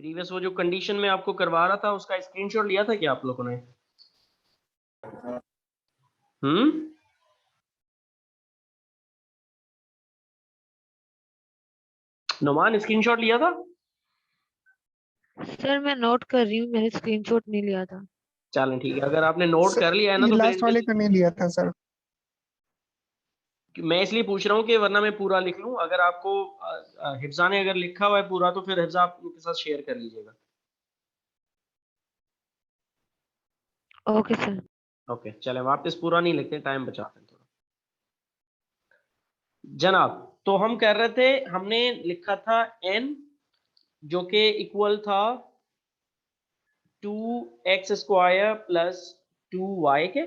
Previous वो जो condition में आपको करवा रहा था उसका स्क्रीनशॉट लिया था क्या आप लोगों ने? नुमान स्क्रीनशॉट लिया था? सर मैं नोट कर रही हूँ, मैंने स्क्रीनशॉट नहीं लिया था। चलें ठीक है, अगर आपने नोट कर लिया है ना ये तो फिर लास्ट वाले का नहीं लिया था सर। मैं इसलिए पूछ रहा हूँ कि वरना मैं पूरा लिख लूँ। अगर आपको हिफ्जा ने अगर लिखा हुआ है पूरा तो फिर हिफ्जा आप उनके साथ शेयर कर लीजिएगा। Okay sir. ओके चलें, वापस पूरा नहीं लिखते, टाइम बचाते हैं थोड़ा। जनाब, तो हम कर रहे थे, हमने लिखा था n जो कि इक्वल था 2x² प्लस 2y के।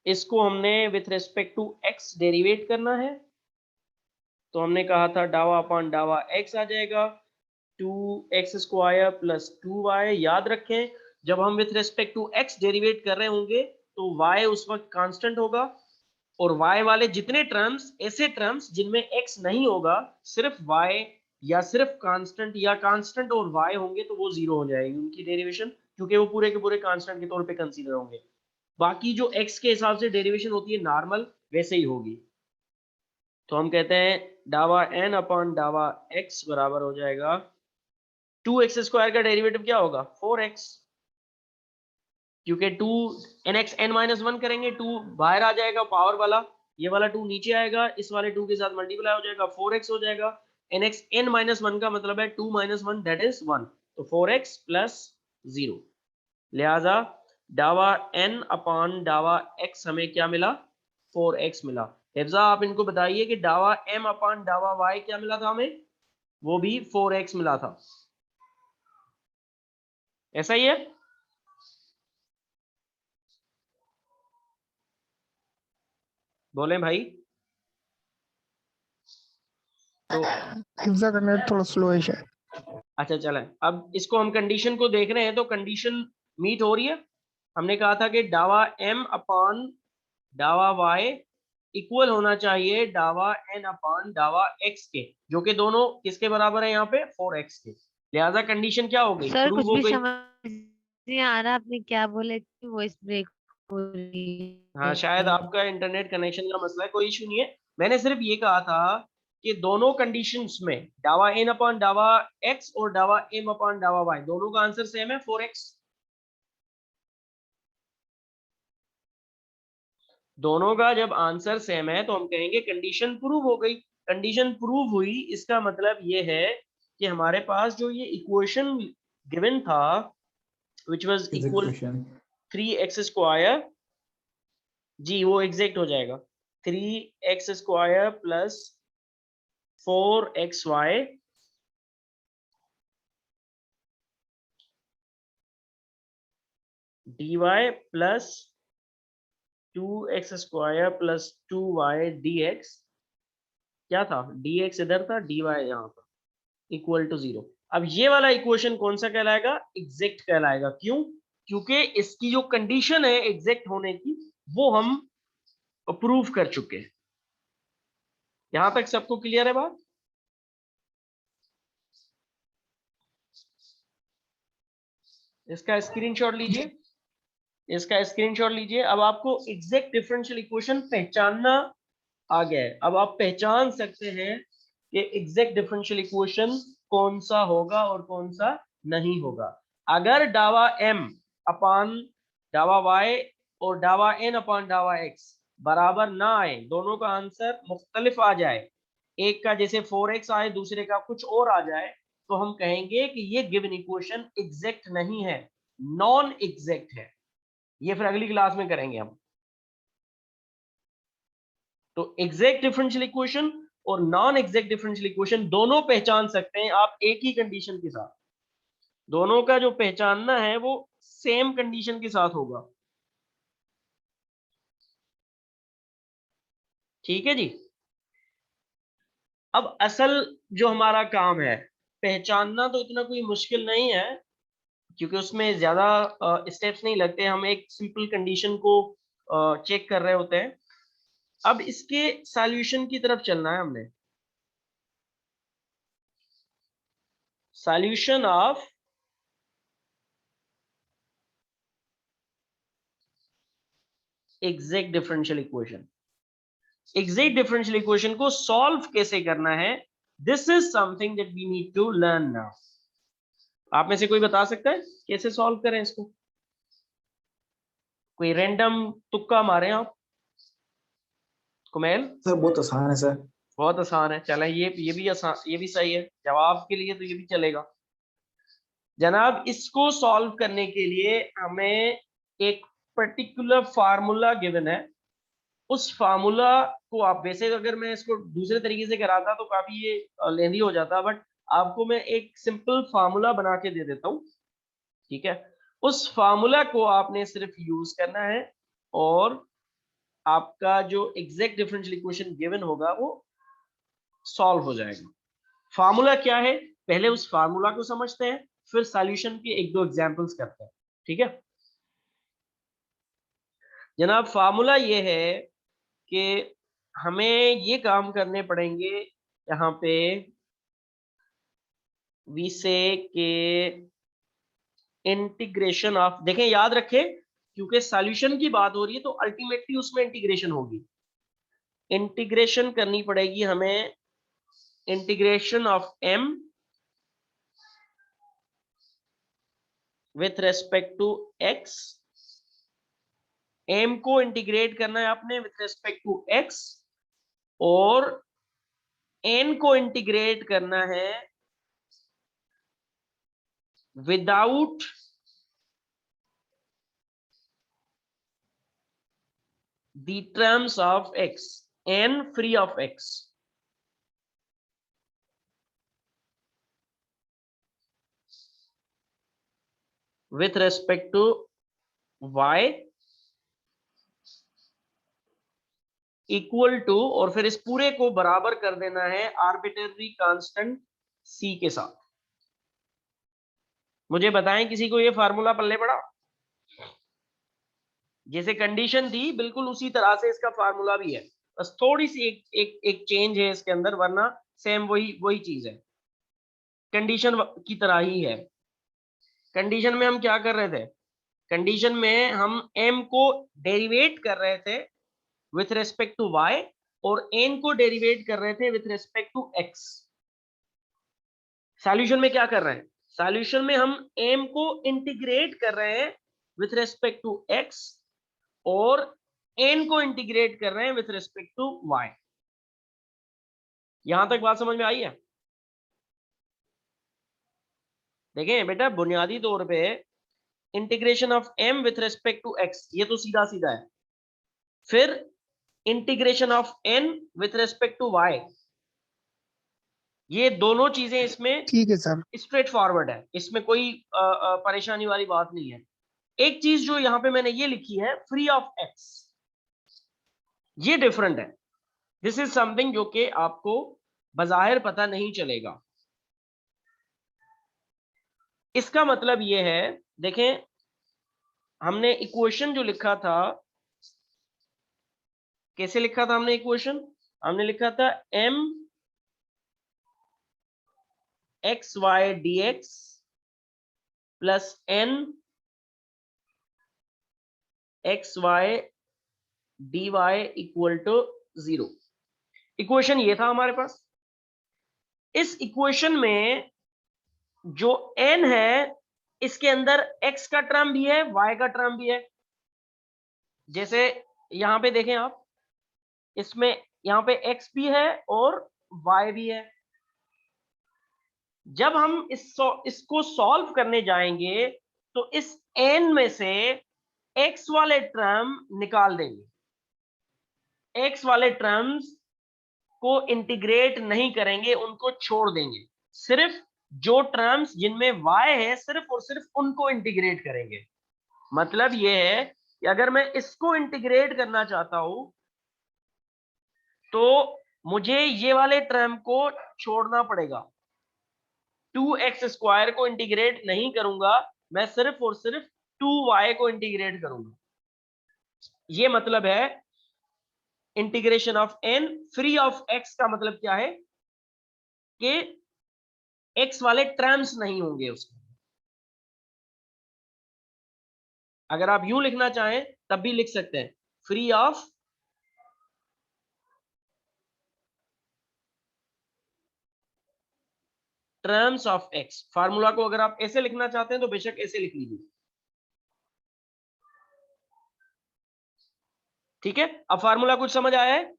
इसको हमने with respect to x derivate करना है, तो हमने कहा था डावा अपॉन डावा x आ जाएगा 2x² प्लस 2y। याद रखें, जब हम with respect to x derivate कर रहे होंगे तो y उस वक्त कांस्टेंट होगा, और y वाले जितने टर्म्स, ऐसे टर्म्स जिनमें x नहीं होगा, सिर्फ y या सिर्फ कांस्टेंट या कांस्टेंट और y होंगे तो वो जीरो हो जाएगी उनकी डेरिवेशन, क्योंकि वो पूरे के पूरे कांस्टेंट के तौर पे कंसीडर होंगे। बाकी जो x के हिसाब से डेरिवेशन होती है नॉर्मल, वैसे ही होगी। तो हम कहते हैं डावा n अपॉन डावा x बराबर हो जाएगा 2x² का डेरिवेटिव क्या होगा 4x, क्योंकि 2 nx n-1 करेंगे 2 बाहर आ जाएगा पावर वाला, ये वाला 2 नीचे आएगा, इस वाले 2 के साथ मल्टीप्लाई हो जाएगा 4x हो जाएगा। nx n-1 का मतलब है 2 - 1 दैट इज 1, तो 4x प्लस 0। लिहाजा डावा n अपॉन डावा x हमें क्या मिला 4x मिला। हिफ्जा आप इनको बताइए कि डावा m अपॉन डावा y क्या मिला था हमें, वो भी 4x मिला था। ऐसा ही है? बोले भाई। तो हिफ्जा का नेट थोड़ा स्लो है शायद। अच्छा चलें, अब इसको हम कंडीशन को देख रहे हैं, तो कंडीशन मीट हो रही है। हमने कहा था कि डावा m अपॉन डावा y इक्वल होना चाहिए डावा n अपॉन डावा x के, जो कि दोनों किसके बराबर है यहाँ पे 4x के। लिहाजा कंडीशन क्या हो गई, सर प्रूव कुछ हो भी गई। समझ नहीं आ रहा, आपने क्या बोले, वॉइस ब्रेक हो रही हाँ शायद है। आपका इंटरनेट कनेक्शन का मसला है, कोई इशू नहीं है। मैंने सिर्फ ये कहा था कि दोनों कंडीशंस में डावा n अपॉन डावा x और डावा m अपॉन डावा y दोनों का आंसर सेम है 4x। दोनों का जब आंसर सेम है तो हम कहेंगे कंडीशन प्रूव हो गई। कंडीशन प्रूव हुई, इसका मतलब ये है कि हमारे पास जो ये इक्वेशन गिवन था विच वाज इक्वल 3x², जी वो एग्जैक्ट हो जाएगा 3x² plus 4xy dy plus 2x² प्लस 2y dx। क्या था, dx इधर था, dy यहाँ पर, इक्वल टू 0। अब ये वाला इक्वेशन कौन सा कहलाएगा, एग्जैक्ट कहलाएगा। क्यों? क्योंकि इसकी जो कंडीशन है एग्जैक्ट होने की वो हम प्रूव कर चुके हैं। यहां तक सबको क्लियर है बात? इसका स्क्रीनशॉट लीजिए, इसका स्क्रीनशॉट लीजिए। अब आपको एग्जैक्ट डिफरेंशियल इक्वेशन पहचानना आ गया है। अब आप पहचान सकते हैं कि एग्जैक्ट डिफरेंशियल इक्वेशन कौन सा होगा और कौन सा नहीं होगा। अगर डावा m अपान डावा y और डावा n अपान डावा x बराबर ना आए, दोनों का आंसर मुख्तलिफ आ जाए, एक का जैसे 4x आए दूसरे का कुछ और आ जाए, तो हम कहेंगे कि ये गिवन इक्वेशन एग्जैक्ट नहीं है, नॉन एग्जैक्ट है। ये फिर अगली क्लास में करेंगे हम। तो एग्जैक्ट डिफरेंशियल इक्वेशन और नॉन एग्जैक्ट डिफरेंशियल इक्वेशन दोनों पहचान सकते हैं आप एक ही कंडीशन के साथ। दोनों का जो पहचानना है वो सेम कंडीशन के साथ होगा। ठीक है जी। अब असल जो हमारा काम है, पहचानना तो इतना कोई मुश्किल नहीं है, क्योंकि उसमें ज्यादा स्टेप्स नहीं लगते, हम एक सिंपल कंडीशन को चेक कर रहे होते हैं। अब इसके सॉल्यूशन की तरफ चलना है हमने। Solution of exact differential equation. Exact differential equation को सॉल्व कैसे करना है, this is something that we need to learn now. आप में से कोई बता सकता है कैसे सॉल्व करें इसको? कोई रैंडम तुक्का मारे आप। कुमैल? सर बहुत आसान है सर। बहुत आसान है, चलें ये भी आसान, ये भी सही है जवाब के लिए, तो ये भी चलेगा। जनाब इसको सॉल्व करने के लिए हमें एक पर्टिकुलर फार्मूला गिवन है। उस फार्मूला को आप, वैसे अगर मैं इसको दूसरे तरीके से कराता तो काफी ये लेंदी हो जाता, बट आपको मैं एक सिंपल फार्मूला बना के दे देता हूं, ठीक है? उस फार्मूला को आपने सिर्फ यूज करना है और आपका जो एग्जैक्ट डिफरेंशियल इक्वेशन गिवन होगा वो सॉल्व हो जाएगा। फार्मूला क्या है, पहले उस फार्मूला को समझते हैं, फिर सॉल्यूशन के एक दो एग्जांपल्स करते हैं, ठीक है जनाब? फार्मूला ये है कि हमें ये काम करने पड़ेंगे यहाँ पे, वी से के इंटीग्रेशन ऑफ, देखें याद रखें क्योंकि सॉल्यूशन की बात हो रही है तो अल्टीमेटली उसमें इंटीग्रेशन होगी। इंटीग्रेशन करनी पड़ेगी हमें, integration of m with respect to x। m को इंटीग्रेट करना है आपने विथ रेस्पेक्ट टू x, और n को इंटीग्रेट करना है without the terms of x, n free of x। with respect to y equal to, और फिर इस पूरे को बराबर कर देना है आर्बिट्रेरी कांस्टेंट c के साथ। मुझे बताएं किसी को ये फार्मूला पल्ले पड़ा? जैसे कंडीशन थी बिल्कुल उसी तरह से इसका फार्मूला भी है, बस थोड़ी सी एक चेंज है इसके अंदर, वरना सेम वही चीज है, कंडीशन की तरह ही है। कंडीशन में हम क्या कर रहे थे? कंडीशन में हम m को डेरिवेट कर रहे थे विथ रेस्पेक्ट टू y, और n को डेरिवेट कर रहे थे with respect to x। Solution में क्या कर रहे हैं? सॉल्यूशन में हम m को इंटीग्रेट कर रहे हैं विथ रेस्पेक्ट टू x, और n को इंटीग्रेट कर रहे हैं विथ रेस्पेक्ट टू y। यहां तक बात समझ में आई है? देखें बेटा, बुनियादी तौर पे integration of m with respect to x ये तो सीधा सीधा है, फिर integration of n with respect to y, ये दोनों चीजें इसमें ठीक है सर। स्ट्रेट फॉरवर्ड है, इसमें कोई परेशानी वाली बात नहीं है। एक चीज जो यहां पे मैंने ये लिखी है फ्री ऑफ x, ये डिफरेंट है। दिस इज समथिंग जो कि आपको बजाहिर पता नहीं चलेगा। इसका मतलब ये है, देखें हमने इक्वेशन जो लिखा था, कैसे लिखा था हमने इक्वेशन? हमने लिखा था m x y d x plus n x y d y equal to 0। Equation ये था हमारे पास। इस इक्वेशन में जो n है इसके अंदर x का टर्म भी है, y का टर्म भी है। जैसे यहां पे देखें आप, इसमें यहां पे x भी है और y भी है। जब हम इसको सॉल्व करने जाएंगे तो इस n में से x वाले टर्म निकाल देंगे, x वाले टर्म्स को इंटीग्रेट नहीं करेंगे, उनको छोड़ देंगे। सिर्फ जो टर्म्स जिनमें y है सिर्फ और सिर्फ उनको इंटीग्रेट करेंगे। मतलब ये है कि अगर मैं इसको इंटीग्रेट करना चाहता हूं तो मुझे ये वाले टर्म को छोड़ना पड़ेगा। 2x² को इंटीग्रेट नहीं करूंगा, मैं सिर्फ और सिर्फ 2y को इंटीग्रेट करूंगा। ये मतलब है integration of n free of x का मतलब क्या है कि एक्स वाले टर्म्स नहीं होंगे उसमें। अगर आप यूं लिखना चाहें तब भी लिख सकते हैं, free of terms of x. Formula को अगर आप ऐसे लिखना चाहते हैं तो बेशक ऐसे लिख लीजिए, ठीक है। अब फार्मूला कुछ समझ आया है?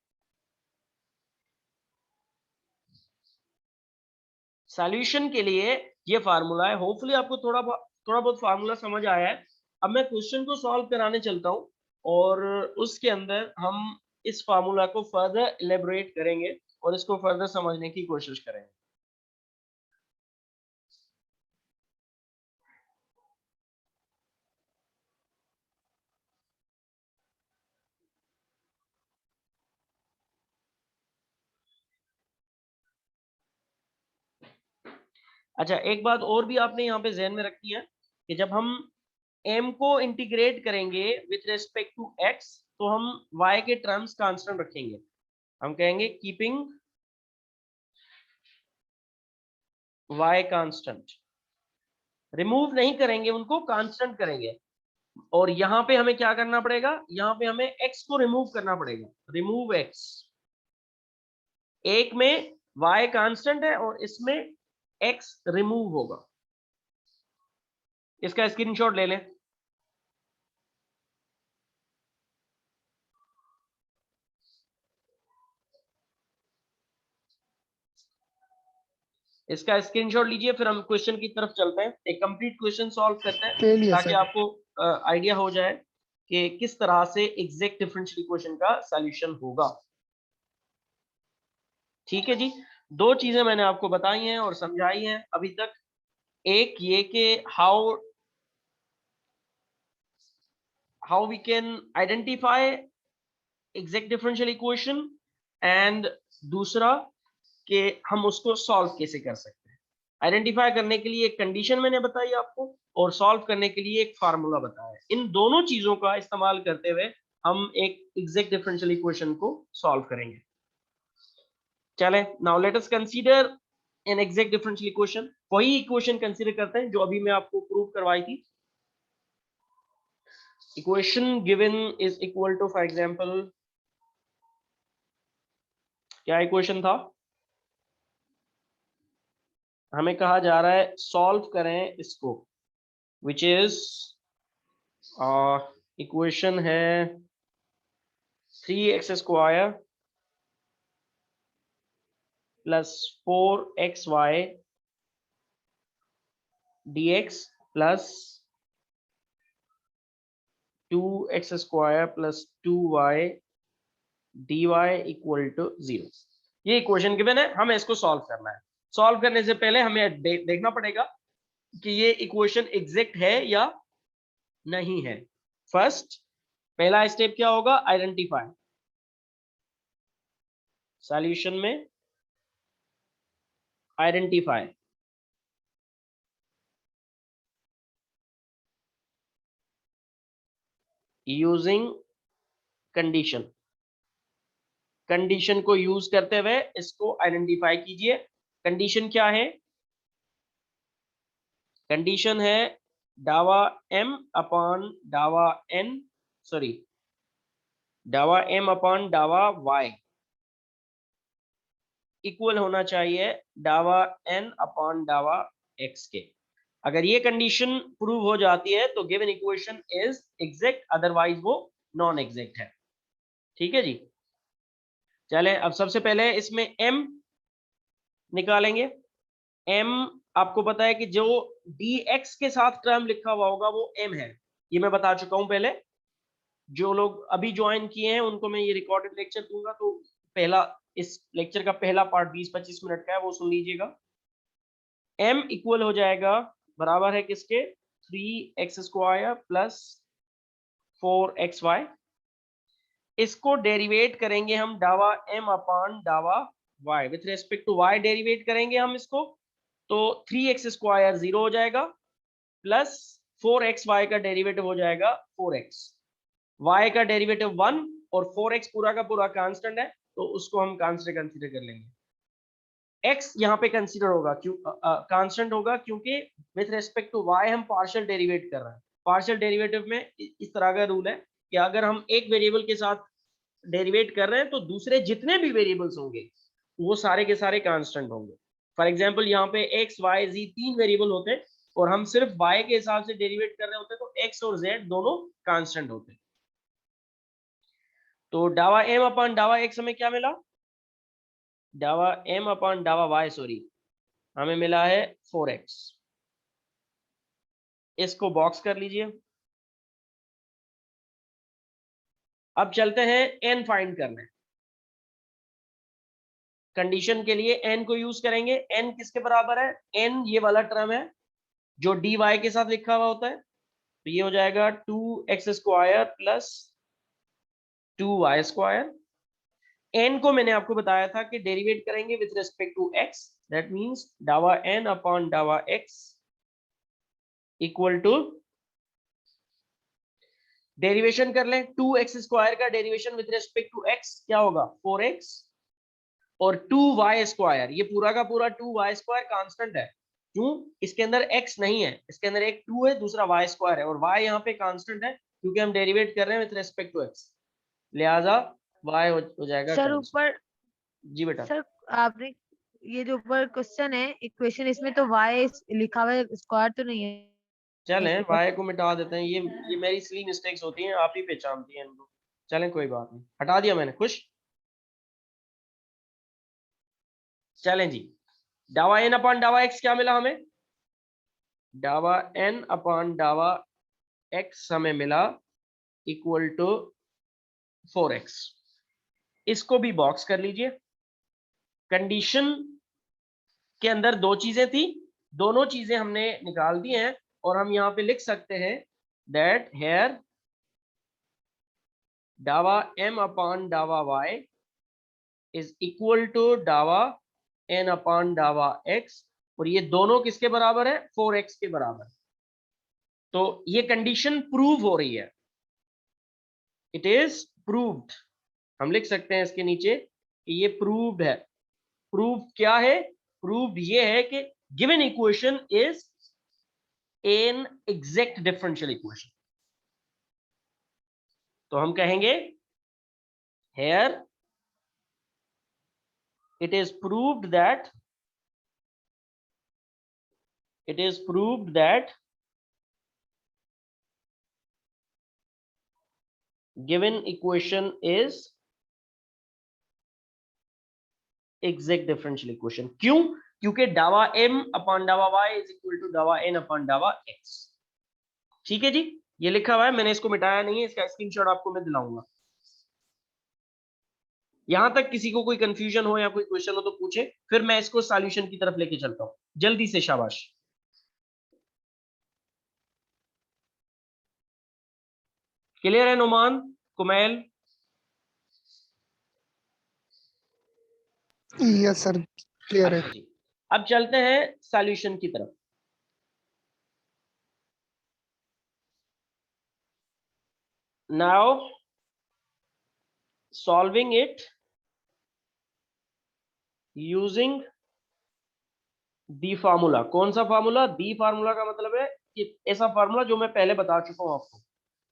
सॉल्यूशन के लिए ये फार्मूला है। होपफुली आपको थोड़ा बहुत फार्मूला समझ आया है। अब मैं क्वेश्चन को सॉल्व कराने चलता हूं और उसके अंदर हम इस फार्मूला को फर्दर इलेबोरेट करेंगे और इसको फर्दर समझने की कोशिश करेंगे। अच्छा, एक बात और भी आपने यहाँ पे ध्यान में रखनी है कि जब हम m को इंटीग्रेट करेंगे विथ रेस्पेक्ट टू x तो हम y के टर्म्स कांस्टेंट रखेंगे। हम कहेंगे कीपिंग y कांस्टेंट, रिमूव नहीं करेंगे, उनको कांस्टेंट करेंगे। और यहाँ पे हमें क्या करना पड़ेगा, यहाँ पे हमें x को रिमूव करना पड़ेगा, रिमूव x। एक में y कांस्टेंट है और इसमें x रिमूव होगा। इसका स्क्रीनशॉट ले लें। इसका स्क्रीनशॉट लीजिए, फिर हम क्वेश्चन की तरफ चलते हैं, एक कंप्लीट क्वेश्चन सॉल्व करते हैं ले लिया ताकि सर। आपको आइडिया हो जाए कि किस तरह से एग्जैक्ट डिफरेंशियल इक्वेशन का सॉल्यूशन होगा। ठीक है जी, दो चीजें मैंने आपको बताई हैं और समझाई हैं अभी तक। एक ये कि how we can identify exact differential equation, and दूसरा कि हम उसको सॉल्व कैसे कर सकते हैं। आइडेंटिफाई करने के लिए एक कंडीशन मैंने बताई आपको और सॉल्व करने के लिए एक फार्मूला बताया। इन दोनों चीजों का इस्तेमाल करते हुए हम एक एग्जैक्ट डिफरेंशियल इक्वेशन को सॉल्व करेंगे। चलें, now let us consider an exact differential equation. वही इक्वेशन कंसीडर करते हैं जो अभी मैं आपको प्रूव करवाई थी। Equation given is equal to, for example, क्या इक्वेशन था, हमें कहा जा रहा है सॉल्व करें इसको, विच इज इक्वेशन है 3x² plus 4xy dx plus 2x² प्लस 2y dy इक्वल टू 0। ये इक्वेशन गिवन है, हमें इसको सॉल्व करना है। सॉल्व करने से पहले हमें देखना पड़ेगा कि ये इक्वेशन एग्जैक्ट है या नहीं है। फर्स्ट, पहला स्टेप क्या होगा, आइडेंटिफाई। सॉल्यूशन में आइडेंटिफाई, यूजिंग कंडीशन। कंडीशन को यूज करते हुए इसको आइडेंटिफाई कीजिए। कंडीशन क्या है, कंडीशन है डावा m अपॉन डावा n, सॉरी डावा m अपॉन डावा y इक्वल होना चाहिए डावा n अपॉन डावा x के। अगर ये कंडीशन प्रूव हो जाती है तो given equation is exact, otherwise वो नॉन एग्जैक्ट है। ठीक है जी, चलें अब सबसे पहले इसमें m निकालेंगे। m आपको पता है कि जो dx के साथ टर्म लिखा हुआ होगा वो m है, ये मैं बता चुका हूं पहले। जो लोग अभी ज्वाइन किए हैं उनको मैं ये रिकॉर्डेड लेक्चर दूंगा, तो पहला, इस लेक्चर का पहला पार्ट 20-25 मिनट का है, वो सुन लीजिएगा। m इक्वल हो जाएगा, बराबर है किसके, 3x² प्लस 4xy। इसको डेरिवेट करेंगे हम डावा m अपॉन डावा y, with respect to y derivate करेंगे हम इसको, तो 3x² 0 हो जाएगा, प्लस 4xy का डेरिवेटिव हो जाएगा 4x, y का डेरिवेटिव 1 और 4x पूरा का पूरा कांस्टेंट है तो उसको हम कांस्टेंट कंसीडर कर लेंगे। x यहाँ पे कंसीडर होगा, क्यों कांस्टेंट होगा, क्योंकि विथ रेस्पेक्ट टू y हम पार्शियल डेरिवेट कर रहे हैं। पार्शियल डेरिवेटिव में इस तरह का रूल है कि अगर हम एक वेरिएबल के साथ डेरिवेट कर रहे हैं तो दूसरे जितने भी वेरिएबल्स होंगे वो सारे के सारे कांस्टेंट होंगे। फॉर एग्जांपल यहाँ पे x y z 3 वेरिएबल होते हैं और हम सिर्फ y के हिसाब से डेरिवेट कर रहे होते तो x और z दोनों कांस्टेंट होते। तो डावा m अपॉन डावा x हमें क्या मिला, डावा m अपॉन डावा y सॉरी हमें मिला है 4x। इसको बॉक्स कर लीजिए। अब चलते हैं n फाइंड करने। कंडीशन के लिए n को यूज करेंगे। n किसके बराबर है, n ये वाला टर्म है जो dy के साथ लिखा हुआ होता है, तो ये हो जाएगा 2x square plus 2y square. n को मैंने आपको बताया था कि डेरिवेट करेंगे with respect to x, that means डावा n अपॉन डावा x इक्वल टू, डेरिवेशन कर लें, 2x स्क्वायर का derivation with respect to x क्या होगा 4x, और 2y स्क्वायर, ये पूरा का पूरा 2y स्क्वायर कांस्टेंट है, क्यों, इसके अंदर x नहीं है, इसके अंदर एक 2 है, दूसरा y स्क्वायर है, और y यहाँ पे कांस्टेंट है क्योंकि हम डेरिवेट कर रहे हैं विथ रिस्पेक्ट टू x, लिहाजा y हो जाएगा सर constant। ऊपर, जी बेटा। सर आपने ये जो ऊपर क्वेश्चन है इक्वेशन, इसमें तो y लिखा हुआ है, स्क्वायर तो नहीं है चलें इसके ऊपर। y को मिटा देते हैं, ये मेरी सिली मिस्टेक्स होती हैं, आप ही पहचानती हैं इनको। चलें कोई बात नहीं, हटा दिया मैंने, खुश। चलें जी, डावा n अपॉन डावा x क्या मिला हमें, डावा n अपॉन डावा x हमें मिला इक्वल टू 4x। इसको भी बॉक्स कर लीजिए। कंडीशन के अंदर दो चीजें थी, दोनों चीजें हमने निकाल दी हैं और हम यहां पे लिख सकते हैं दैट हेयर डावा m अपॉन डावा y इज इक्वल टू डावा n अपॉन डावा x, और ये दोनों किसके बराबर है 4x के बराबर। तो ये कंडीशन प्रूव हो रही है, इट इज प्रूव्ड। हम लिख सकते हैं इसके नीचे कि ये प्रूव्ड है। प्रूव क्या है, प्रूव्ड ये है कि given equation is an exact differential equation. तो हम कहेंगे here it is proved that given equation is exact differential equation। क्यों, क्योंकि डावा m अपॉन डावा y इज इक्वल टू डावा n अपॉन डावा x। ठीक है जी, ये लिखा हुआ है, मैंने इसको मिटाया नहीं है, इसका स्क्रीनशॉट आपको मैं दिलाऊंगा। यहां तक किसी को कोई कंफ्यूजन हो या कोई क्वेश्चन हो तो पूछे, फिर मैं इसको सॉल्यूशन की तरफ लेके चलता हूं जल्दी से, शाबाश। क्लियर है Numan, Kumail? Yes sir, clear है। अच्छा जी, अब चलते हैं सॉल्यूशन की तरफ। Now solving it using the formula. कौन सा फार्मूला, दी फार्मूला का मतलब है कि ऐसा फार्मूला जो मैं पहले बता चुका हूं आपको।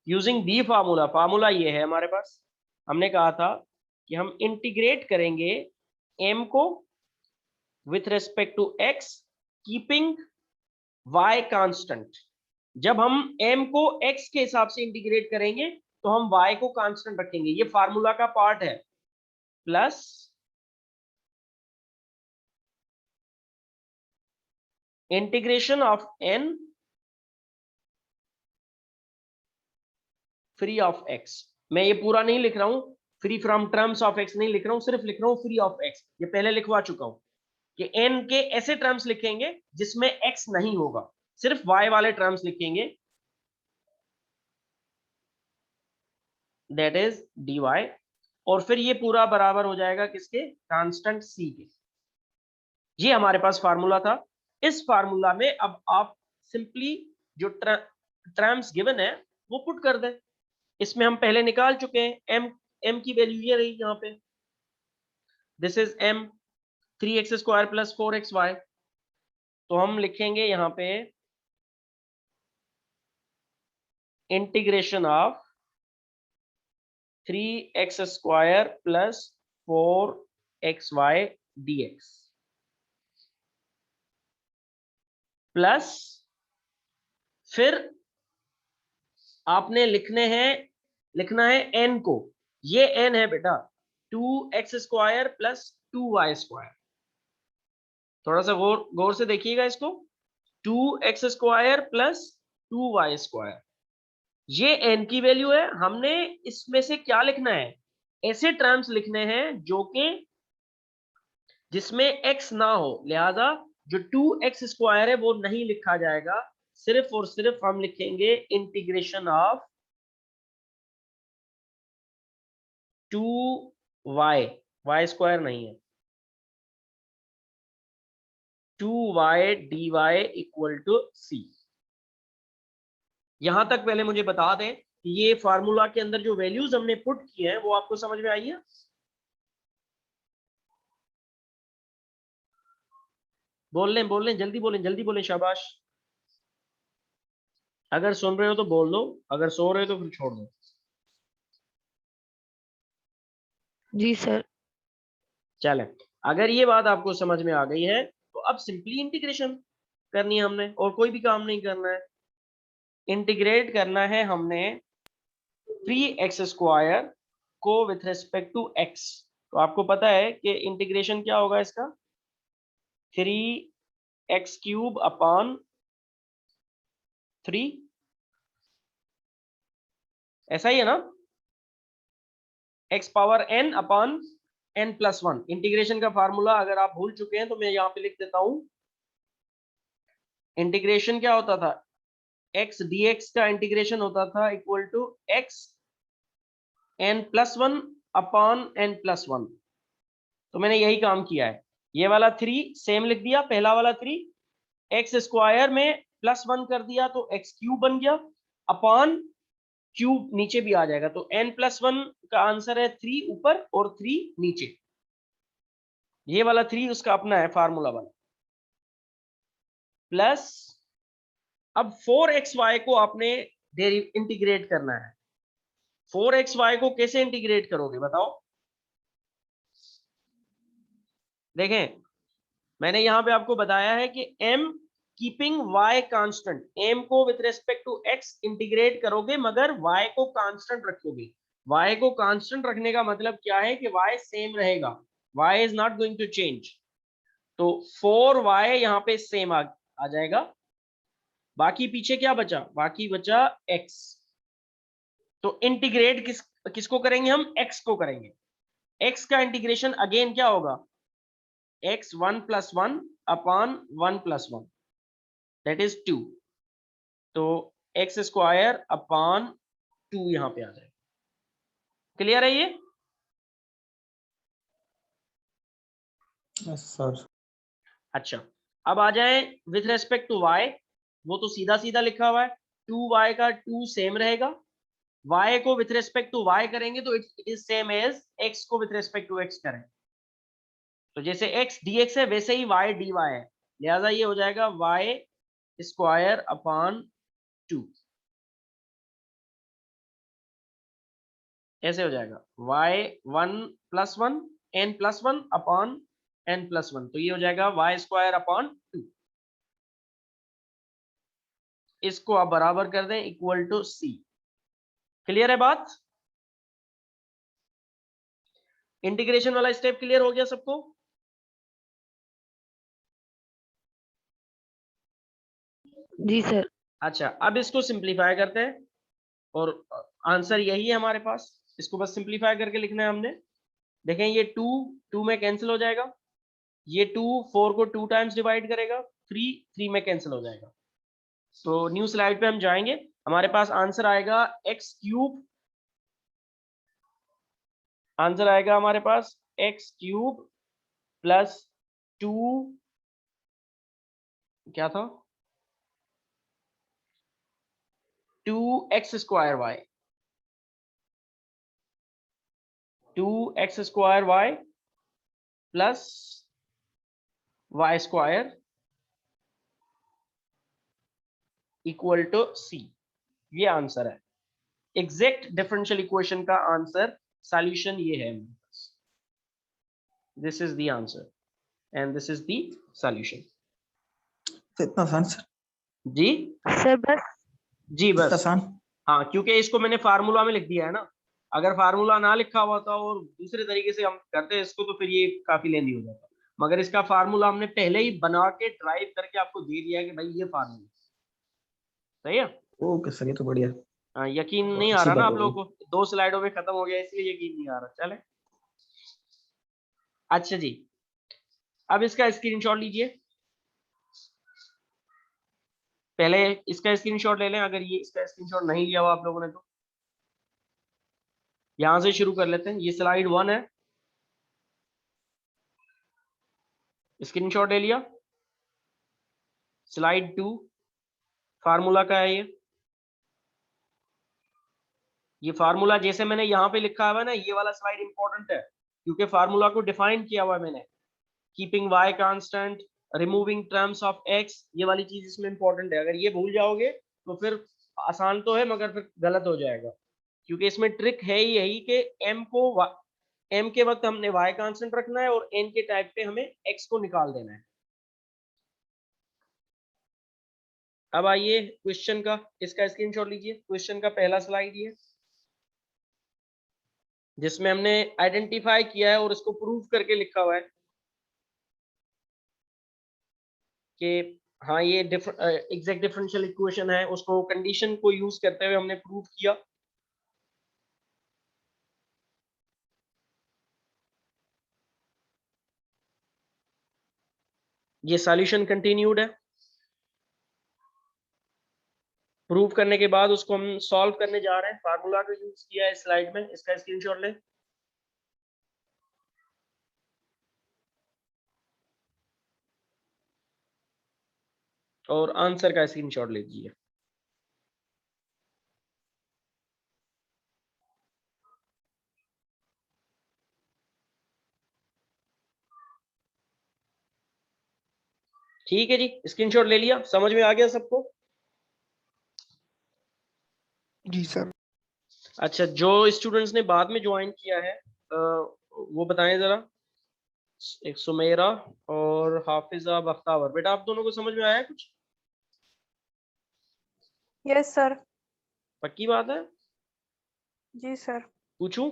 यूजिंग दी फार्मूला, फार्मूला ये है हमारे पास, हमने कहा था कि हम इंटीग्रेट करेंगे m को with respect to x keeping y constant. जब हम m को x के हिसाब से इंटीग्रेट करेंगे तो हम y को कांस्टेंट रखेंगे, ये फार्मूला का पार्ट है, plus integration of n free of x। मैं ये पूरा नहीं लिख रहा हूं, free from terms of x नहीं लिख रहा हूं, सिर्फ लिख रहा हूं फ्री ऑफ x। ये पहले लिखवा चुका हूं कि n के ऐसे टर्म्स लिखेंगे जिसमें x नहीं होगा, सिर्फ y वाले टर्म्स लिखेंगे, दैट इज dy, और फिर ये पूरा बराबर हो जाएगा किसके, कांस्टेंट c के। ये हमारे पास फार्मूला था। इस फार्मूला में अब आप सिंपली जो टर्म्स गिवन है वो पुट कर दें। इसमें हम पहले निकाल चुके हैं, m की वैल्यू ये रही यहाँ पे, this is m, 3x² plus 4xy, तो हम लिखेंगे यहां पे integration of 3x² plus 4xy dx plus फिर आपने लिखना है n को, ये n है बेटा 2x² प्लस 2y²। थोड़ा सा गौर से देखिएगा इसको, 2x² प्लस 2y², ये n की वैल्यू है। हमने इसमें से क्या लिखना है, ऐसे टर्म्स लिखने हैं जो कि जिसमें x ना हो, लिहाजा जो 2x² है वो नहीं लिखा जाएगा, सिर्फ और सिर्फ हम लिखेंगे इंटीग्रेशन ऑफ 2y, y² नहीं है, 2y dy equal to c। यहां तक पहले मुझे बता दें कि ये फार्मूला के अंदर जो वैल्यूज हमने पुट किए हैं वो आपको समझ में आई है? बोल लें जल्दी बोलें, शाबाश। अगर सुन रहे हो तो बोल दो, अगर सो रहे हो तो फिर छोड़ दो। जी सर। चले, अगर ये बात आपको समझ में आ गई है तो अब सिंपली इंटीग्रेशन करनी है हमने, और कोई भी काम नहीं करना है। इंटीग्रेट करना है हमने 3x² को विथ रिस्पेक्ट टू x। तो आपको पता है कि इंटीग्रेशन क्या होगा इसका, 3x³ अपॉन 3, ऐसा ही है ना, x power n upon n+1। Integration का फार्मूला अगर आप भूल चुके हैं तो मैं यहां पे लिख देता हूं। इंटीग्रेशन क्या होता था, x dx का इंटीग्रेशन होता था equal to x n+1 upon n+1। तो मैंने यही काम किया है, ये वाला 3 सेम लिख दिया, पहला वाला 3 x² में +1 कर दिया तो x³ बन गया, अपॉन क्यूब नीचे भी आ जाएगा, तो n+1 का आंसर है 3 ऊपर और 3 नीचे। ये वाला 3 उसका अपना है फार्मूला वाला, प्लस अब 4xy को आपने इंटीग्रेट करना है। 4xy को कैसे इंटीग्रेट करोगे बताओ? देखें, मैंने यहां पे आपको बताया है कि m keeping y constant, m को with respect to x integrate करोगे मगर y को कांस्टेंट रखोगे। y को कांस्टेंट रखने का मतलब क्या है कि y सेम रहेगा, y is not going to change. तो 4y यहाँ पे सेम आ जाएगा, बाकी पीछे क्या बचा, बाकी बचा x। तो इंटीग्रेट किसको करेंगे हम, x को करेंगे। x का इंटीग्रेशन अगेन क्या होगा, x 1+1 अपॉन 1+1 दैट इज 2, तो x² अपॉन 2 यहां पे आ जाएगा। क्लियर है ये? Yes sir. अच्छा, अब आ जाए विथ रेस्पेक्ट टू y, वो तो सीधा सीधा लिखा हुआ है, 2y का 2 सेम रहेगा, y को विथ रेस्पेक्ट टू y करेंगे तो it is same as x को विथ रेस्पेक्ट टू x करें। तो जैसे x dx है वैसे ही y dy है, लिहाजा ये हो जाएगा y² अपॉन 2, ऐसे हो जाएगा y 1+1 n+1 अपॉन n+1, तो ये हो जाएगा y² अपॉन 2। इसको आप बराबर कर दें इक्वल टू c। क्लियर है बात? इंटीग्रेशन वाला स्टेप क्लियर हो गया सबको? जी सर। अच्छा, अब इसको सिंप्लीफाई करते हैं और आंसर यही है हमारे पास, इसको बस सिंप्लीफाई करके लिखना है हमने। देखें ये 2 में कैंसिल हो जाएगा, ये 2 4 को 2 टाइम्स डिवाइड करेगा, 3 में कैंसिल हो जाएगा। तो न्यू स्लाइड पे हम जाएंगे, हमारे पास आंसर आएगा x³, आंसर आएगा हमारे पास x³ प्लस 2, क्या था, 2x² y, 2x² y plus y square equal to c, ये आंसर है। एग्जैक्ट डिफरेंशियल इक्वेशन का आंसर सॉल्यूशन ये है। This is the answer and this is the solution. तो इतना आसान सर, जी सर बस जी इतना बस। आसान। हाँ, क्योंकि इसको मैंने फार्मूला में लिख दिया है ना। अगर फार्मूला ना लिखा हुआ था और दूसरे तरीके से हम करते इसको तो फिर ये काफी लेंदी हो जाता। मगर इसका फार्मूला हमने पहले ही बना के ड्राइव करके आपको दे दिया है कि भाई ये फार्मूला सही है। ओके सर, ये तो बढ़िया। हाँ, यकीन नहीं आ अच्छी रहा ना बात आप हो लोगों को, 2 स्लाइडों में खत्म हो गया इसलिए यकीन नहीं आ रहा। चले अच्छा जी, अब इसका स्क्रीनशॉट लीजिए। पहले इसका स्क्रीनशॉट ले लें, अगर ये इसका स्क्रीनशॉट नहीं लिया हुआ आप लोगों ने तो। यहां से शुरू कर लेते हैं, ये स्लाइड 1 है। स्क्रीनशॉट ले लिया। स्लाइड 2 फार्मूला का है ये फार्मूला जैसे मैंने यहाँ पे लिखा हुआ है ना, ये वाला स्लाइड इंपॉर्टेंट है क्योंकि फार्मूला को डिफाइन किया हुआ है मैंने। Keeping y constant, removing terms of x, ये वाली चीज इसमें इंपॉर्टेंट है। अगर ये भूल जाओगे तो फिर आसान तो है मगर फिर गलत हो जाएगा, क्योंकि इसमें ट्रिक है ही यही कि m के वक्त हमने y कांस्टेंट रखना है और n के टाइप पे हमें x को निकाल देना है। अब आइए क्वेश्चन का, इसका स्क्रीनशॉट लीजिए। क्वेश्चन का पहला स्लाइड ये जिसमें हमने आइडेंटिफाई किया है और इसको प्रूव करके लिखा हुआ है कि हाँ ये एग्जैक्ट डिफरेंशियल इक्वेशन है, उसको कंडीशन को यूज करते हुए हमने प्रूव किया। ये सॉल्यूशन कंटिन्यूड है। प्रूव करने के बाद उसको हम सॉल्व करने जा रहे हैं। फार्मूला का यूज किया है स्लाइड में, इसका स्क्रीनशॉट लें। और आंसर का स्क्रीनशॉट लीजिए। ठीक है जी, स्क्रीनशॉट ले लिया, समझ में आ गया सबको? जी सर। अच्छा, जो स्टूडेंट्स ने बाद में ज्वाइन किया है वो बताएं जरा। एक सुमेरा और हाफिजा बख्तावर, बेटा आप दोनों को समझ में आया कुछ? Yes sir. पक्की बात है? जी सर। पूछूं?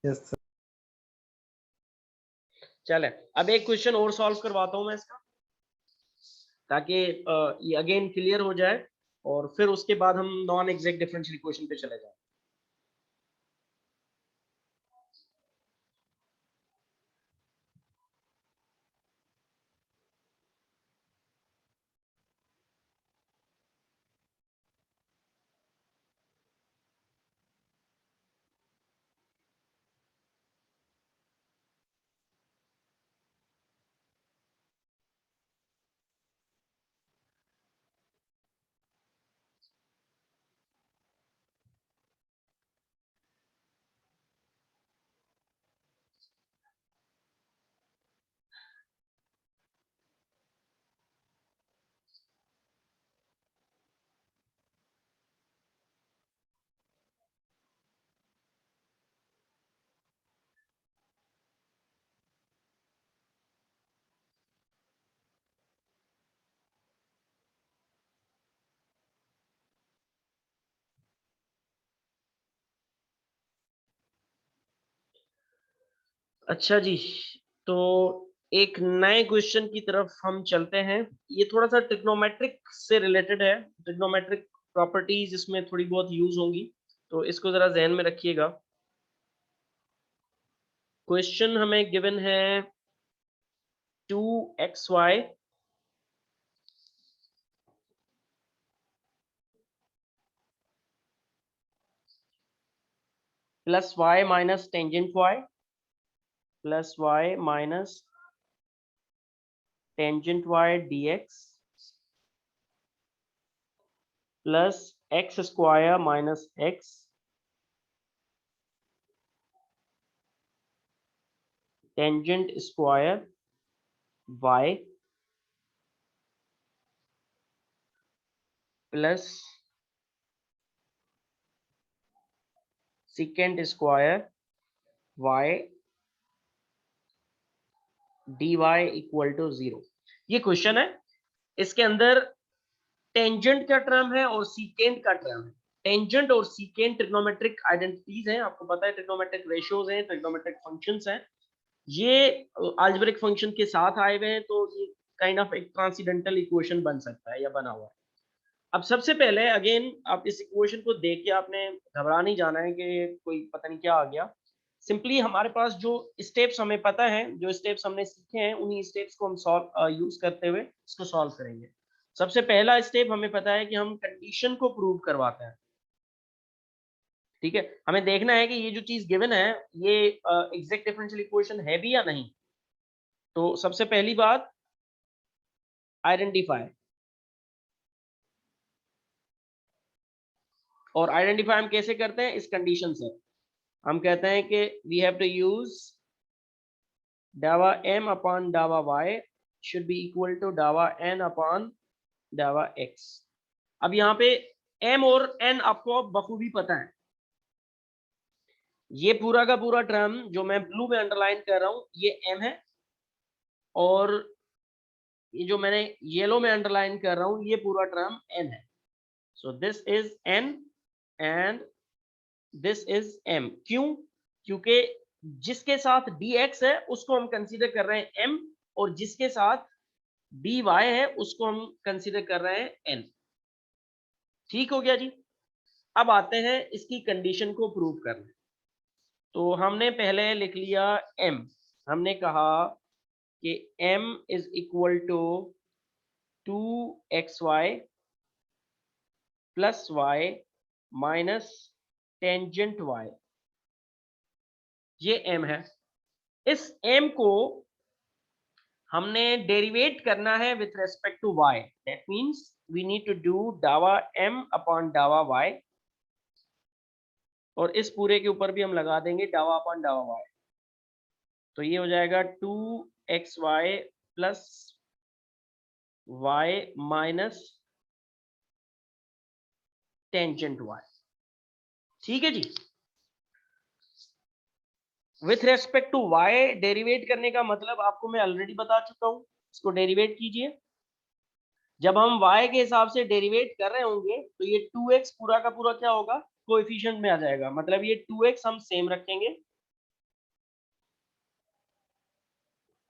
Yes sir. चले, अब एक क्वेश्चन और सॉल्व करवाता हूं मैं इसका, ताकि ये अगेन क्लियर हो जाए और फिर उसके बाद हम नॉन एग्जैक्ट डिफरेंशियल इक्वेशन पे चले जाएं। अच्छा जी, तो एक नए क्वेश्चन की तरफ हम चलते हैं। ये थोड़ा सा ट्रिग्नोमेट्रिक से रिलेटेड है। ट्रिग्नोमेट्रिक प्रॉपर्टीज इसमें थोड़ी बहुत यूज होंगी, तो इसको जरा ध्यान में रखिएगा। क्वेश्चन हमें गिवन है 2xy plus y minus tangent y plus y minus tangent y dx plus x square minus x tangent square y plus second square y d y equal to 0। ये क्वेश्चन है, इसके अंदर tangent का term है और secant का term है। Tangent और सीकेंट ट्रिग्नोमेट्रिक आइडेंटिटीज हैं, आपको पता है ट्रिग्नोमेट्रिक रेशियोज हैं, ट्रिग्नोमेट्रिक फंक्शंस हैं। ये अलजेब्रिक फंक्शन के साथ आए हुए हैं, तो ये काइंड ऑफ एक ट्रांसेंडेंटल इक्वेशन बन सकता है या बना हुआ है। अब सबसे पहले अगेन आप इस इक्वेशन को देख के आपने घबरा नहीं जाना है कि कोई पता नहीं क्या आ गया। सिंपली हमारे पास जो स्टेप्स हमें पता है, जो स्टेप्स हमने सीखे हैं, उन्हीं स्टेप्स को हम सॉल्व यूज करते हुए इसको सॉल्व करेंगे। सबसे पहला स्टेप हमें पता है कि हम कंडीशन को प्रूव करवाते हैं। ठीक है, हमें देखना है कि ये जो चीज गिवन है ये एग्जैक्ट डिफरेंशियल इक्वेशन है भी या नहीं। तो सबसे पहली बात आइडेंटिफाई, और आइडेंटिफाई हम कैसे करते हैं, इस कंडीशन से। हम कहते हैं कि वी हैव टू यूज डावा m अपॉन डावा y should be equal to डावा n अपॉन डावा x। अब यहाँ पे m और n आपको बखूबी पता है। ये पूरा का पूरा टर्म जो मैं ब्लू में अंडरलाइन कर रहा हूं ये m है, और ये जो मैंने येलो में अंडरलाइन कर रहा हूं ये पूरा टर्म n है। So this is n and this is m। क्यों? क्योंकि जिसके साथ dx है उसको हम कंसीडर कर रहे हैं m, और जिसके साथ dy है उसको हम कंसीडर कर रहे हैं n। ठीक हो गया जी। अब आते हैं इसकी कंडीशन को प्रूव करने। तो हमने पहले लिख लिया m, हमने कहा कि m is equal to 2xy plus y minus tangent y, ये m है। इस m को हमने डेरिवेट करना है with respect to y। That means we need to do डावा m अपॉन डावा y, और इस पूरे के ऊपर भी हम लगा देंगे डावा अपॉन डावा y। तो ये हो जाएगा 2xy plus y minus tangent y। ठीक है जी। With respect to y derivate करने का मतलब आपको मैं ऑलरेडी बता चुका हूं, इसको डेरिवेट कीजिए। जब हम y के हिसाब से डेरिवेट कर रहे होंगे तो ये 2x पूरा का पूरा क्या होगा, कोएफिशिएंट में आ जाएगा। मतलब ये 2x हम सेम रखेंगे,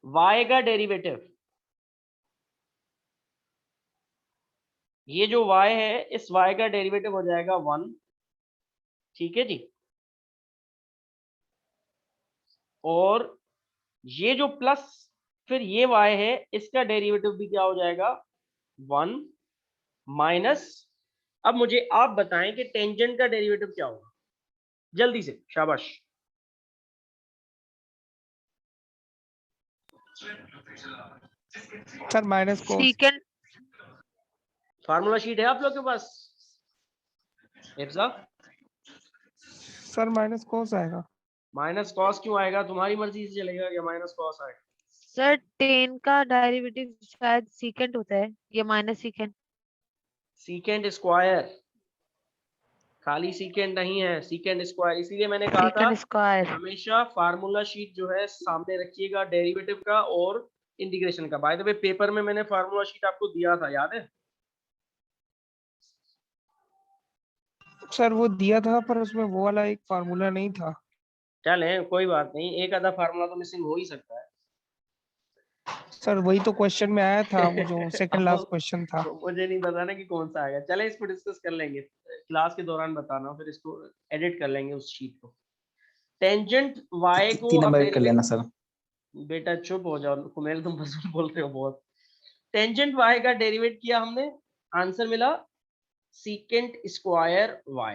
y का डेरिवेटिव, ये जो y है इस y का डेरिवेटिव हो जाएगा 1। ठीक है जी। और ये जो प्लस फिर ये y है इसका डेरिवेटिव भी क्या हो जाएगा 1 माइनस। अब मुझे आप बताएं कि टेंजेंट का डेरिवेटिव क्या होगा, जल्दी से, शाबाश। Sir minus cos. Secant formula sheet है आप लोग के पास? सर माइनस कोस आएगा। माइनस कॉस क्यों आएगा? तुम्हारी मर्जी से चलेगा या माइनस कॉस आएगा? सर 10 का डेरिवेटिव शायद सीकेंट होता है, ये माइनस सीकेंट। सीकेंट स्क्वायर, खाली सीकेंट नहीं है, सीकेंट स्क्वायर। इसीलिए मैंने कहा था सीकेंट स्क्वायर। हमेशा फार्मूला शीट जो है सामने रखिएगा, डेरिवेटिव का और इंटीग्रेशन का। बाय द वे पेपर में मैंने फार्मूला शीट आपको दिया था, याद है? सर वो दिया था पर उसमें वो वाला एक फार्मूला नहीं था। चले कोई बात नहीं, एक आधा फार्मूला तो मिसिंग हो ही सकता है। सर वही तो क्वेश्चन में आया था, वो जो सेकंड अब लास्ट क्वेश्चन था। मुझे नहीं पता ना कि कौन सा आएगा। चले इसको डिस्कस कर लेंगे क्लास के दौरान, बताना, फिर इसको एडिट कर लेंगे उस शीट को। टेंजेंट y को 3 अब नंबर ऐड कर लेना सर। बेटा चुप हो जाओ कुमेल, तुम बस बोलते हो बहुत। टेंजेंट y का डेरिवेट किया हमने, आंसर मिला सीकेंट स्क्वायर y।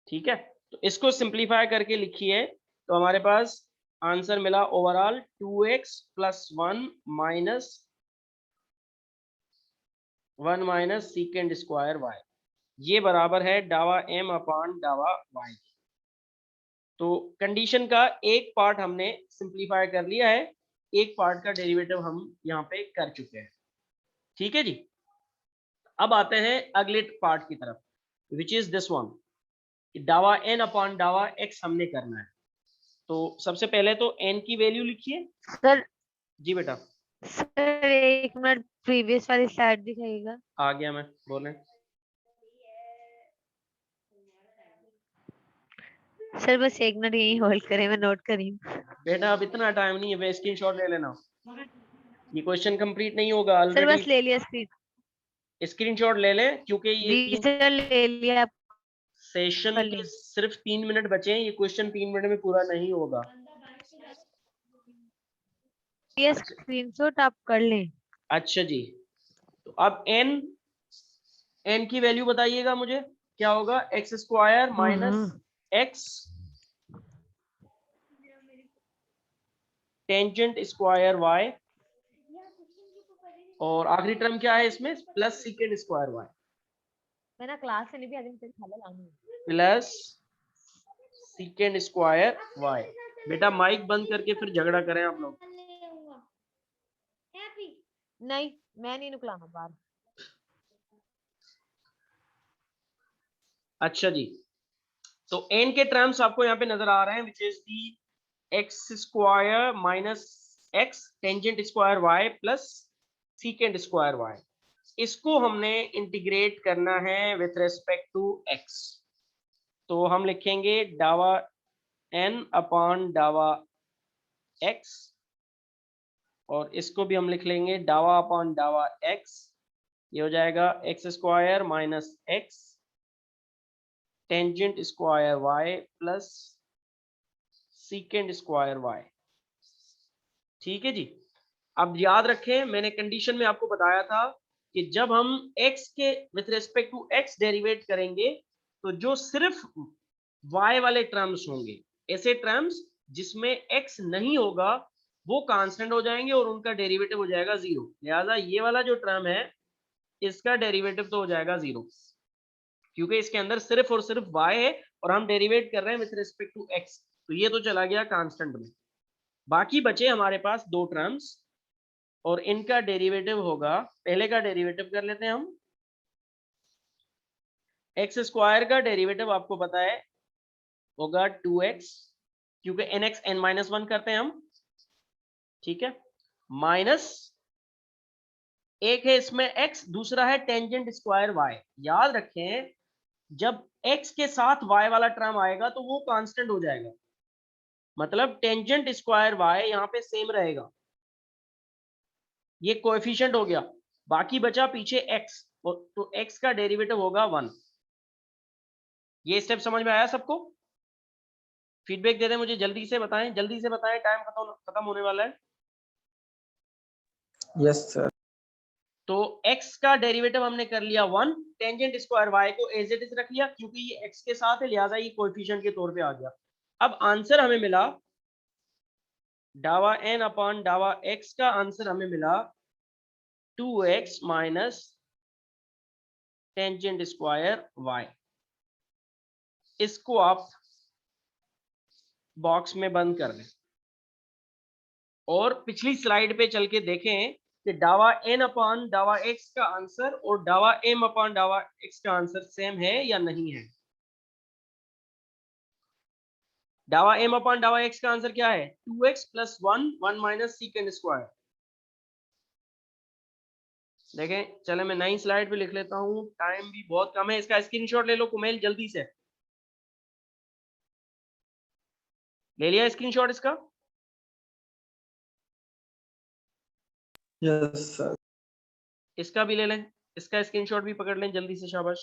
ठीक है, तो इसको सिंप्लीफाई करके लिखिए तो हमारे पास आंसर मिला overall 2x plus 1 minus 1 minus second square y, ये बराबर है डावा एम अपॉन डावा वाई। तो कंडीशन का एक पार्ट हमने सिंप्लीफाई कर लिया है, एक पार्ट का डेरिवेटिव हम यहाँ पे कर चुके हैं। ठीक है जी, अब आते हैं अगले पार्ट की तरफ, विच इज दिस वन, डावा एन अपॉन डावा एक्स हमने करना है। तो सबसे पहले तो एन की वैल्यू लिखिए। सर जी बेटा, सर एक मिनट प्रीवियस वाली स्लाइड दिखाइएगा। आ गया मैं, बोलें। सर बस एक मिनट यही होल्ड करें, मैं नोट करी हूँ। बेटा अब इतना टाइम नहीं है, स्क्रीनशॉट ले लेना, ये क्वेश्चन कंप्लीट नहीं होगा सर ऑलरेडी। बस ले लिया स्क्रीन। स्क्रीनशॉट ले लें, क्योंकि ये जी सर ले लिया। सेशन कर के लें। सिर्फ 3 मिनट बचे हैं, ये क्वेश्चन 3 मिनट में पूरा नहीं होगा। ये स्क्रीनशॉट आप कर लें। अच्छा जी, तो अब एन की वैल्यू बताइएगा मुझे, क्या होगा? X square minus x tangent square y, और आखिरी टर्म क्या है इसमें? प्लस सीकेंड स्क्वायर वाई, मैं ना क्लास से नहीं भी आगे तेरे खाला लाऊंगी। Plus सीकेंड square y. बेटा माइक बंद करके फिर झगड़ा करें आप लोग। नहीं मैं नहीं निकलाना बाहर। अच्छा जी, तो एन के टर्म्स आपको यहाँ पे नजर आ रहे हैं, which is the x square minus x tangent square y plus सीकेंड square y. इसको हमने इंटीग्रेट करना है विथ रेस्पेक्ट टू एक्स, तो हम लिखेंगे डावा एन अपॉन डावा एक्स, और इसको भी हम लिख लेंगे डावा अपॉन डावा एक्स। ये हो जाएगा x square minus x tangent square y plus सीकेंड square y. ठीक है जी, अब याद रखें, मैंने कंडीशन में आपको बताया था कि जब हम x के with respect to x derivate करेंगे, तो जो सिर्फ y वाले टर्म्स होंगे, ऐसे टर्म्स जिसमें x नहीं होगा, वो कांस्टेंट हो जाएंगे और उनका डेरिवेटिव हो जाएगा 0। लिहाजा ये वाला जो टर्म है, इसका डेरिवेटिव तो हो जाएगा 0, क्योंकि इसके अंदर सिर्फ और सिर्फ y है और हम डेरिवेट कर रहे हैं विथ रिस्पेक्ट टू x, तो ये तो चला गया कांस्टेंट में। बाकी बचे हमारे पास दो टर्म्स, और इनका डेरिवेटिव होगा, पहले का डेरिवेटिव कर लेते हैं हम। एक्स स्क्वायर का डेरिवेटिव आपको पता है होगा 2x, क्योंकि nx n-1 करते हैं हम, ठीक है, माइनस एक है इसमें x, दूसरा है टेंजेंट स्क्वायर y। याद रखें, जब x के साथ y वाला टर्म आएगा तो वो कांस्टेंट हो जाएगा, मतलब टेंजेंट स्क्वायर y यहाँ पे सेम रहेगा, ये कोएफिशिएंट हो गया। बाकी बचा पीछे x, तो x का डेरिवेटिव होगा 1। ये स्टेप समझ में आया सबको? फीडबैक दे दें मुझे, जल्दी से बताएं, जल्दी से बताएं, टाइम खत्म होने वाला है। Yes sir. तो x का डेरिवेटिव हमने कर लिया 1, टेंजेंट स्क्वायर y को एज इट इज रख लिया, क्योंकि ये x के साथ है, लिहाजा ये कोएफिशिएंट के तौर पे आ गया। अब आंसर हमें मिला डावा n अपॉन डावा x का आंसर हमें मिला 2x minus tangent square y। इसको आप बॉक्स में बंद कर दें और पिछली स्लाइड पे चल के देखें कि डावा n अपॉन डावा x का आंसर और डावा m अपॉन डावा x का आंसर सेम है या नहीं है। डावा m अपॉन डावा x का आंसर क्या है? 2x plus 1 minus second square. देखें, चले मैं नई स्लाइड पे लिख लेता हूं, टाइम भी बहुत कम है। इसका स्क्रीनशॉट ले लो कुमेल, जल्दी से ले लिया स्क्रीनशॉट इसका? Yes sir. इसका भी ले लें, इसका स्क्रीनशॉट भी पकड़ लें जल्दी से, शाबाश।